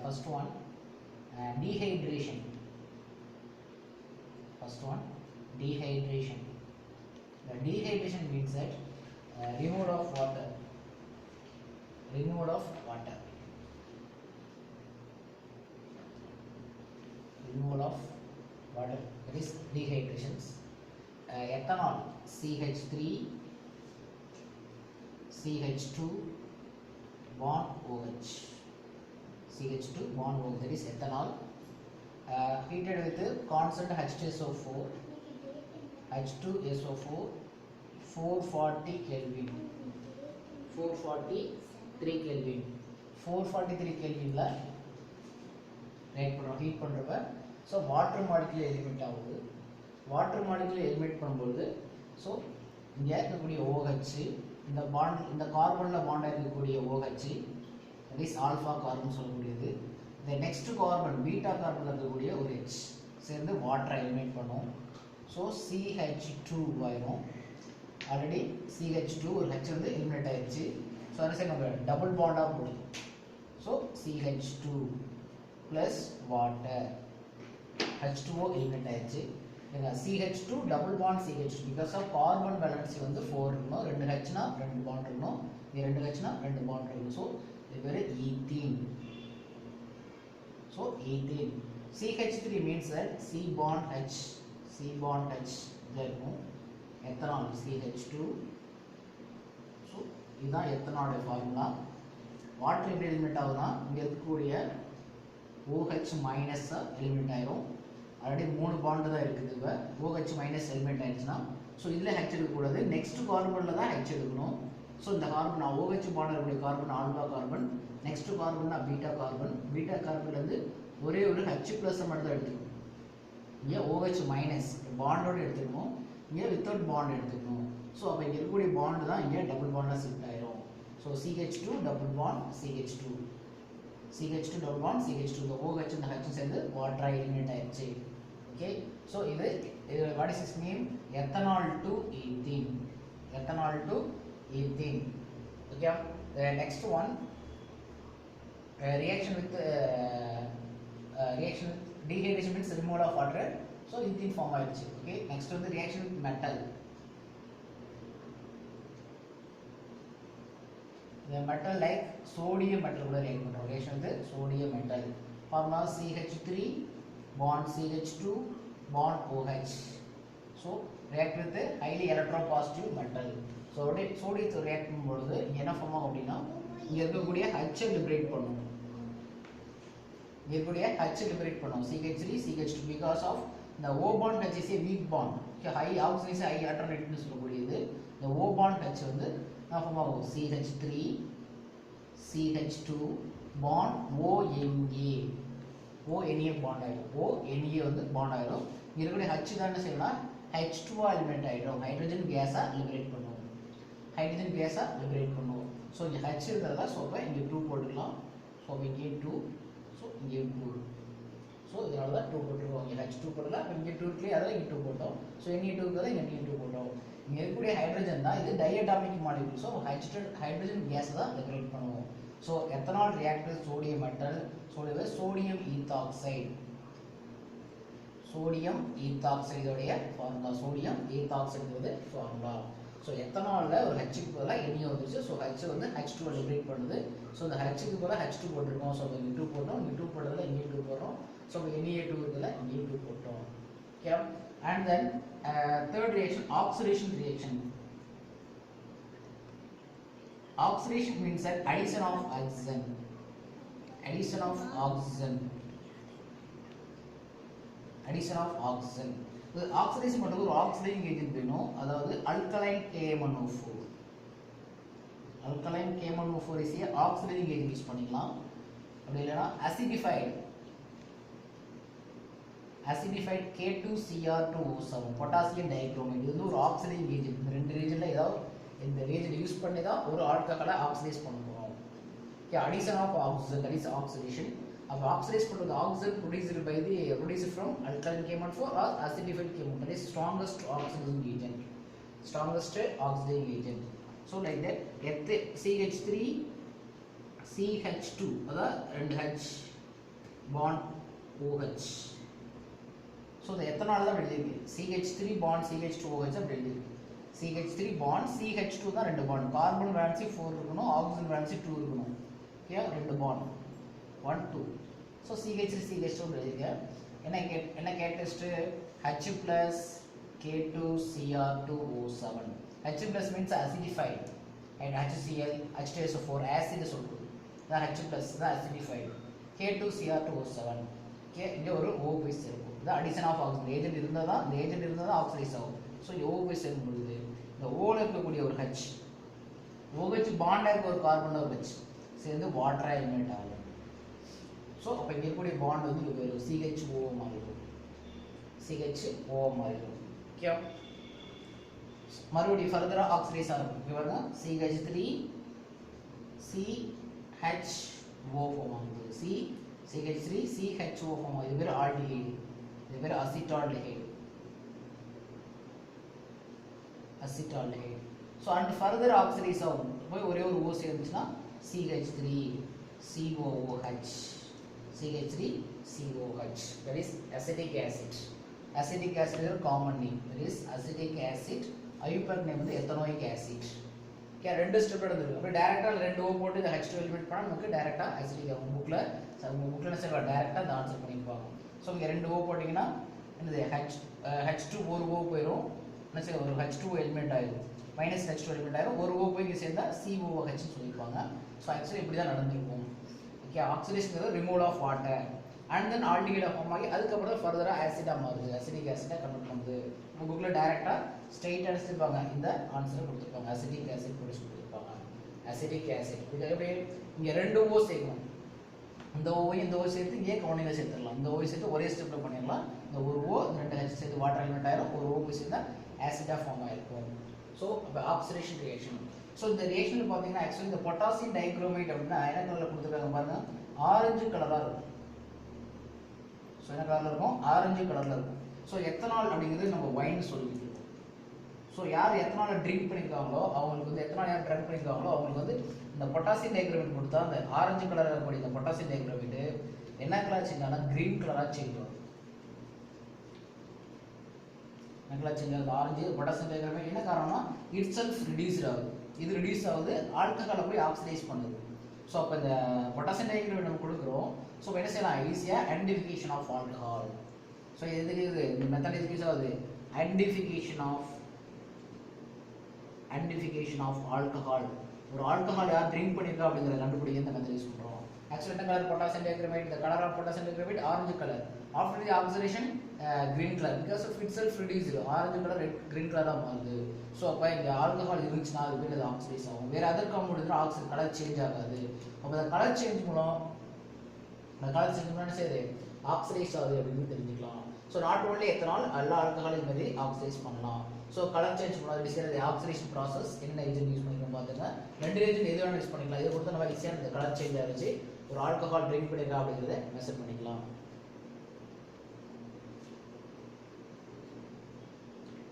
first one dehydration. First one dehydration. The dehydration means that removal of water. Removal of water. Removal of water. That is dehydration. Ethanol CH3 CH2 bond OH. CH2 bond OH, that is ethanol. Heated with constant H2SO4, H2SO4, 440 Kelvin, 443 Kelvin, 443 Kelvin la heat பண்றப்ப so water molecule eliminate ஆகுது. water molecule eliminate பண்ணும்போது so இங்க இருக்கக்கூடிய OH இந்த bond இந்த கார்பன்ல bond இருக்கக்கூடிய OH that is alpha carbon சொல்லக்கூடியது. the next carbon beta carbon இருக்கக்கூடிய ஒரு H சேர்ந்து water eliminate பண்ணும். so CH2 ஆயிடும். ஆல்ரெடி CH2 ஒரு H வந்து eliminate ஆயிடுச்சு. so அதை சேர்ந்து நம்ம டபுள் பாண்டா போடுது. so CH2 plus water H2O eliminate ஆயிடுச்சு. CH2 double bond CH2 because of carbon valency வந்து 4 இருக்கணும். 2 H னா 2 bond இருக்கணும். இது 2 H னா 2 bond இருக்கணும். so இது பேரு ethene. so ethene. CH3 means that C bond H, C bond H இதா இருக்கும். ethanol CH2. so இதுதான் ethanol ஃபார்முலா. வாட்டர் எப்படி எலிமினேட் ஆகுதுன்னா இங்க இருக்கக்கூடிய OH மைனஸ் எலிமினேட் ஆயிரும். ஆல்ரெடி 3 பாண்ட் தான் இருக்குது. இப்போ OH மைனஸ் எலிமெண்ட் ஆயிடுச்சுன்னா ஸோ இதில் H எடுக்கக்கூடாது, நெக்ஸ்ட் கார்பனில் தான் H எடுக்கணும். ஸோ இந்த கார்பன் OH பாண்ட் இருக்கக்கூடிய கார்பன் ஆல்பா கார்பன், நெக்ஸ்ட் கார்பன்னா பீட்டா கார்பன். பீட்டா கார்பன்லேருந்து ஒரே ஒரு H ப்ளஸ் மட்டும் தான் எடுத்துக்கணும். இங்கே OH மைனஸ் பாண்டோடு எடுத்துக்கணும், இங்கே வித்தவுட் பாண்ட் எடுத்துக்கணும். ஸோ அப்போ இங்கே இருக்கக்கூடிய பாண்டு தான் இங்கே டபுள் பாண்டாக ஷிஃப்ட் ஆயிரும். So CH2 double bond CH2, CH2 double bond CH2, the OH and the H சேர்ந்து water eliminate ஆயிடுச்சு. okay so இது what is its name? ethanol to ethene. ethanol to ethene. okay the next one reaction with reaction dehydration means removal of water, so ethene form ஆயிடுச்சு. okay next வந்து reaction with metal. the metal like sodium metal கூட react பண்றோம். reaction with sodium metal formula CH3 bond CH2 bond OH. so react with highly electropositive metal. so சோடியத்தை react பண்ணும்போது என்ன form ஆகும் அப்படின்னா இங்க இருக்கக்கூடிய H லிபரேட் பண்ணும். இங்க இருக்கக்கூடிய H லிபரேட் பண்ணும் CH3 CH2 because of the O bond H is a weak bond. high oxidation high electronegativity னு சொல்லக்கூடியது. the O bond H வந்து என்ன ஃபார்ம் ஆகும்? CH3 CH2 bond ONA. ONA bond ஆயிடும். ONA வந்து bond ஆயிடும். இங்க இருக்கக்கூடிய H தான் என்ன செய்யணும்னா H2 எலிமெண்ட் ஆயிடும். ஹைட்ரஜன் கேஸா லிபரேட் பண்ணும். ஹைட்ரஜன் கேஸா லிபரேட் பண்ணும். ஸோ இங்கே H இருக்கிறதா ஸோ அப்போ இங்கே 2 போட்டுக்கலாம். ஸோ இங்கே 2, ஸோ இங்கே 2. ஸோ இதனால தான் 2 போட்டுருக்கோம். இங்கே H2 போடலாம், இங்கே 2 இருக்கு, அதில் இங்கே 2 போட்டோம். ஸோ Na2 இருக்கிறதா இங்கே Na2 போட்டோம். இங்கே இருக்கக்கூடிய ஹைட்ரஜன் தான் இது diatomic molecule. So hydrogen gas தான் லிபரேட் பண்ணுவோம். So ethanol react with sodium metal, sodium ethoxide. Sodium ஈத்தாக்சைடோடைய formula, sodium ethoxide formula. So எத்தனாலில் ஒரு ஹெச்சுக்கு பதிலாக எண்ணெய் வந்துருச்சு. ஸோ H வந்து H2 லிபரேட் பண்ணுது. ஸோ இந்த ஹெச்சுக்கு பதிலாக H2 போட்டிருக்கோம். ஸோ இங்கே 2 போட்டோம், இங்கே 2 போட்டதில் இங்கே 2 போடுறோம். ஸோ Na2 இருக்குதுல இங்கே 2 போட்டோம். Okay and then third reaction, oxidation reaction. Oxidation means that addition of oxygen. Addition of oxygen. Addition of oxygen. The oxidation பண்றது ஒரு oxidizing agent வேணும். அதாவது alkaline KMnO4. Alkaline KMnO4 is a oxidizing agent use பண்ணிக்கலாம். அப்படி இல்லைனா acidified K2Cr2O7 potassium dichromate. இது வந்து ஒரு ஆக்சிடைசிங் ஏஜென்ட். இந்த ரெண்டு ரீஜன்ல ஏதாவது இந்த ரீஜன் யூஸ் பண்ணி தான் ஒரு ஆல்கஹாலை ஆக்சிடைஸ் பண்ண போறோம். Okay addition of oxygen, that is oxidation. அப்ப ஆக்சிடைஸ் பண்றது oxygen produced from alkaline KMnO4 or acidified KMnO4, that is strongest oxidizing agent. Strongest oxidizing agent. So like that CH3 CH2 அதாவது 2 H bond OH. So the ethanol தான் எழுதிருக்கு. CH3 bond CH2OH அப்படி எழுதிருக்கு. CH3 bond CH2 தான் ரெண்டு bond. Carbon valency 4 இருக்கணும், oxygen valency 2 இருக்கணும். Okay, ரெண்டு bond 1 2. So CH3 CH2 எழுதிங்க. என்ன catalyst H plus K2Cr2O7. H plus means acidified and HCl H2SO4 acid சொல்லுது. தான் H plus தான் acidified. K2Cr2O7. ஓகே, இங்க ஒரு O base இருக்கும். இது அடிஷன் ஆஃப் ஆக்சிஜன் ஏஜென்ட் இருந்தால் தான் இந்த ஏஜென்ட் இருந்தால் தான் ஆக்சிடைஸ் ஆகும். ஸோ O base இருக்கும் பொழுது இந்த ஓல இருக்கக்கூடிய ஒரு H OH பாண்டாக இருக்க ஒரு கார்பன் ஒரு H சேர்ந்து வாட்டராக எலிமினேட் ஆகும். ஸோ அப்போ இங்கே இருக்கக்கூடிய பாண்ட் வந்து இது ஒரு CHO மாறிடும். CHO மாறிடும். ஓகே, மறுபடியும் ஃபர்தராக ஆக்சிடைஸ் ஆகும். இங்கே பாருங்க CH3 CHO ஃபார்ம் ஆகுது. CH3 CHO ஃபார்ம் ஆகுது. இது பேர் ஆல்டிஹைடு. இது பேர் acetaldehyde. So and further oxidise ஆகும். போய் ஒரே ஒரு O சேர்ந்துச்சுன்னா CH3 COOH. CH3 COOH. That is acetic acid. Acetic acid is a common name. That is acetic acid. IUPAC name வந்து ethanoic acid. ஓகே, ரெண்டு ஸ்டெப் எடுத்துருக்கு. அப்போ டைரக்டாக ரெண்டு O போட்டு இந்த H2 எலிமினேட் பண்ணால் நமக்கு டைரக்டாக அசிடிக் ஆகும். புக்கில் என்ன செய்வாங்க, டைரக்டாக இந்த ஆன்சர் பண்ணிப்பாங்க. ஸோ இங்கே ரெண்டு O போட்டிங்கன்னா என்னது H2 ஒரு O போயிடும். என்ன செய்ய ஒரு H2 எலிமெண்ட் ஆயிடும், மைனஸ் H2 எலிமெண்ட் ஆயிடும். ஒரு O போய் இங்கே சேர்ந்தால் COOH சொல்லியிருப்பாங்க. ஸோ ஆக்சுவலி இப்படி தான் நடந்திருக்கும். Okay, oxidation removal of water and then ஆல்டிஹைடாக ஃபார்ம் ஆகி அதுக்கப்புறம் ஃபர்தராக ஆசிடாக மாறுது, அசிடிக் ஆசிடாக கன்வெர்ட் பண்ணுது. உங்கள் புக்கில் டைரெக்டாக ஸ்ட்ரெயிட்டாக எடுத்துருப்பாங்க, இந்த ஆன்சரை கொடுத்துருப்பாங்க. அசிடிக் ஆசிட் ப்ரொடியூஸ் கொடுத்துருப்பாங்க. அசிடிக் ஆசிட் இது எப்படி இங்கே ரெண்டு O சேர்க்கணும். இந்த ஓவையும் இந்த O சேர்த்து இங்கே கவுண்டிங்கில் சேர்த்துடலாம். இந்த ஓவை சேர்த்து ஒரே ஸ்டெப்பில் பண்ணிடலாம். இந்த ஒரு O இந்த ரெண்டு H சேர்த்து வாட்டர் எலிமெண்ட் ஆயிரும். ஒரு O போய் சேர்ந்தா ஆசிடாக ஃபார்ம் ஆயிருக்கும். ஸோ அப்போ ஆக்சிடேஷன் ரியாக்ஷன். ஸோ இந்த ரியாக்ஷன் பார்த்தீங்கன்னா ஆக்சுவலி இந்த பொட்டாசியம் டைக்ரோமேட் அப்படின்னா என்ன கலரில் கொடுத்துருக்காங்க பாருங்க, ஆரஞ்சு கலராக இருக்கும். ஸோ என்ன கலரில் இருக்கும், ஆரஞ்சு கலரில் இருக்கும். ஸோ எத்தனால் அப்படிங்கிறது நம்ம வைன் சொல்லிட்டு இருக்கோம். ஸோ யார் எத்தனாலை ட்ரிங்க் பண்ணியிருக்காங்களோ அவங்களுக்கு வந்து எத்தனால் யார் ட்ரிங்க் பண்ணியிருக்காங்களோ அவங்களுக்கு வந்து இந்த பொட்டாசியம் டைக்ரோமேட் கொடுத்தா அந்த ஆரஞ்சு கலராக இருக்கக்கூடிய இந்த பொட்டாசியம் டைக்ரோமேட் என்ன கலர் சேஞ்ச் ஆனால் கிரீன் கலராக சேஞ்ச் ஆகும். ஆரஞ்சு பொட்டாசியம் டைக்ரோமேட் என்ன காரணம்னா இட் செல்ஃப் ரிடியூஸ் ஆகுது. இது ரிடியூஸ் ஆகுது, ஆல்கஹாலை போய் ஆக்சிடைஸ் பண்ணுது. ஸோ அப்போ இந்த பொட்டாசியம் டைக்ரோமேட் நம்ம கொடுக்குறோம். ஸோ என்ன செய்யலாம், ஈஸியாக ஐடென்டிஃபிகேஷன் ஆஃப் ஆல்கஹால். ஸோ எதுக்கு இது இந்த மெத்தட் எதுக்கு யூஸ் ஆகுது, ஐடென்டிஃபிகேஷன் ஆஃப் ஆல்கஹால். ஒரு ஆல்கஹால் யார் ட்ரிங்க் பண்ணியிருக்கா அப்படிங்கிறத கண்டுபிடிக்க இந்த மெத்தட் யூஸ் பண்ணுறோம். ஆக்சுவலி என்ன colour potassium dichromate, the color of potassium dichromate orange color. After the oxidation green color because of itself reduced, orange color green color மாறுது. So அப்போ இங்கே ஆல்கஹால் இருந்துச்சுன்னா அது பேர் அது ஆக்சிடைஸ் ஆகும். வேறு அதர் காம்பவுண்ட் இருந்தால் ஆக்சிஜன் கலர் சேஞ்ச் ஆகாது. அப்போ அந்த கலர் சேஞ்ச் மூலம் என்ன செய்யுது, ஆக்சிடைஸ் ஆகுது அப்படின்னு தெரிஞ்சுக்கலாம். ஸோ நாட் ஓன்லி எத்தனால் எல்லா ஆல்கஹால் இது மாதிரி ஆக்சிடைஸ் பண்ணலாம். ஸோ கலர் சேஞ்ச் பண்ணலாம். இது ஆக்சிடேஷன் ப்ராசஸ் என்ன ஏஜென்ட் யூஸ் பண்ணிக்கலாம் பார்த்துங்க. ரெண்டு ஏஜென்ட் எது வேணும் யூஸ் பண்ணிக்கலாம். இதை பொறுத்த நம்ம ஈஸியாக இந்த கலர் சேஞ்ச் ஆகிடுச்சு ஒரு ஆல்கஹால் ட்ரிங்க் பண்ணிருக்கா அப்படிங்கிறத மெஷர் பண்ணிக்கலாம்.